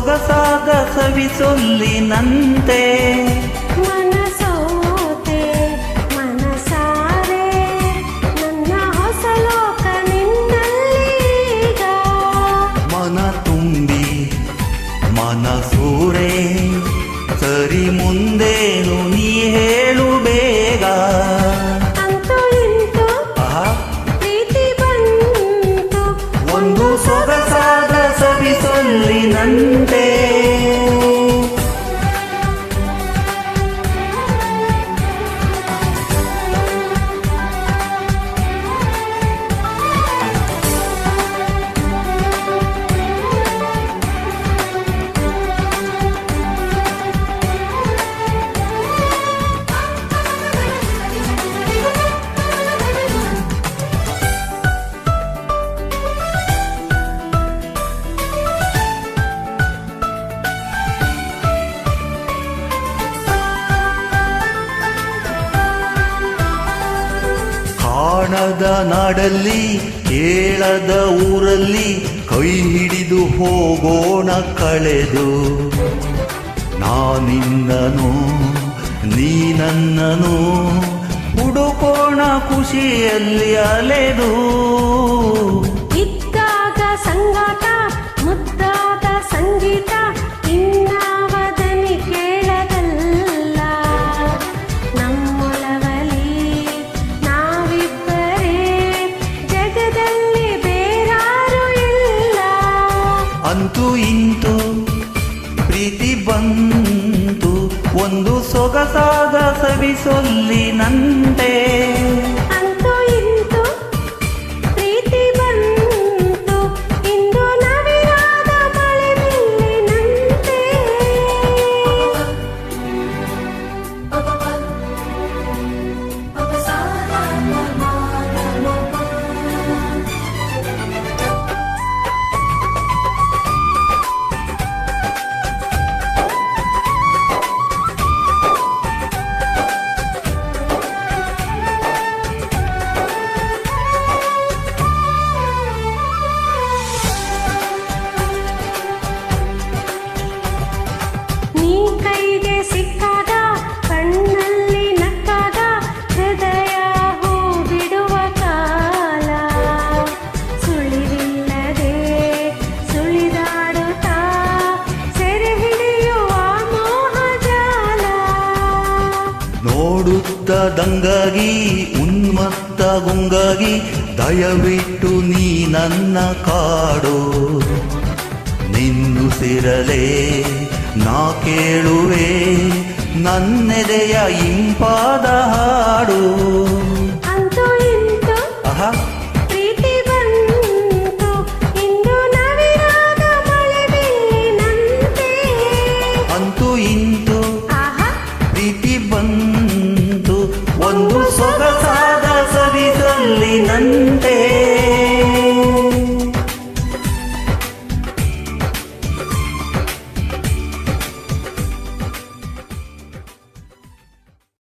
ಸೊಗಸಾದ ಸವಿಸೊಲ್ಲಿನಂತೆ ಮನಸೋತೆ ಮನಸಾರೆ ನನ್ನ ಹೊಸ ಲೋಕ ನಿನ್ನಲ್ಲೀಗ. ಮನ ತುಂಬಿ ಮನಸೂರೆ ಸರಿ ಮುಂದೇನು ನೀ ಹೇಳು ಬೇಗ. ಅಂತೂ ಇಂತೂ ಪ್ರೀತಿ ಬಂತು ಒಂದು ಸೊಗಸಾದ ಸವಿಸೊಲ್ಲಿನಂತೆ. ಕಾಣದ ನಾಡಲ್ಲಿ ಕೇಳದ ಊರಲ್ಲಿ ಕೈ ಹಿಡಿದು ಹೋಗೋಣ ಕಳೆದು. ನಾನಿನ್ನನು ನೀ ನನ್ನನು ಹುಡುಕೋಣ ಖುಷಿಯಲ್ಲಿ ಅಲೆದು. ಇದ್ದಾಗ ಸಂಗಾಟ ಮುದ್ದಾದ ಸಂಗೀತ ಇನ್ನಾವದನಿ ಕೇಳದಲ್ಲ. ನಮ್ಮೊಲವಲಿ ನಾವಿಬ್ಬರೇ ಜಗದಲ್ಲಿ ಬೇರಾರು ಇಲ್ಲ. ಅಂತೂ ಇಂತೂ ಪ್ರೀತಿ ಬಂತು ಒಂದು ಸೊಗಸಾದ ಸವಿಸೊಲ್ಲಿನಂತೆ. ಅಂತೂ ಇಂತೂ ಪ್ರೀತಿ ಬಂತು ಇಂದು ನವಿರಾದ ಮಳೆ ಬಿಲ್ಲಿನಂತೆ. ನೀ ಕೈಗೆ ಸಿಕ್ಕಾಗ ಕಣ್ಣಲ್ಲಿ ನಕ್ಕಾಗ ಹೃದಯ ಹೂ ಬಿಡುವ ಕಾಲ. ಸುಳಿವಿಲ್ಲದೆ ಸುಳಿದಾಡುತ್ತಾ ಸೆರೆ ಹಿಡಿಯುವ ಮೋಹಜಾಲ. ನೋಡುತ್ತದಂಗಾಗಿ ಉನ್ಮತ್ತ ಗುಂಗಾಗಿ ದಯವಿಟ್ಟು ನೀ ನನ್ನ ಕಾಡು. ನಿನ್ನುಸಿರಲೇ ನಾ ಕೇಳುವೆ ನನ್ನೆದೆಯ ಇಂಪಾದ ಹಾಡು. ಅಂತೂ ಇಂತೂ ಪ್ರೀತಿ ಬಂತು ಇಂದು ನವಿರಾದ ಮಳೆ ಬಿಲ್ಲಿನಂತೆ. ಅಂತೂ ಇಂತೂ ಆಹಾ ಪ್ರೀತಿ ಬಂತು ಒಂದು ಸೊಗಸಾದ ಸವಿಸೊಲ್ಲಿನಂತೆ.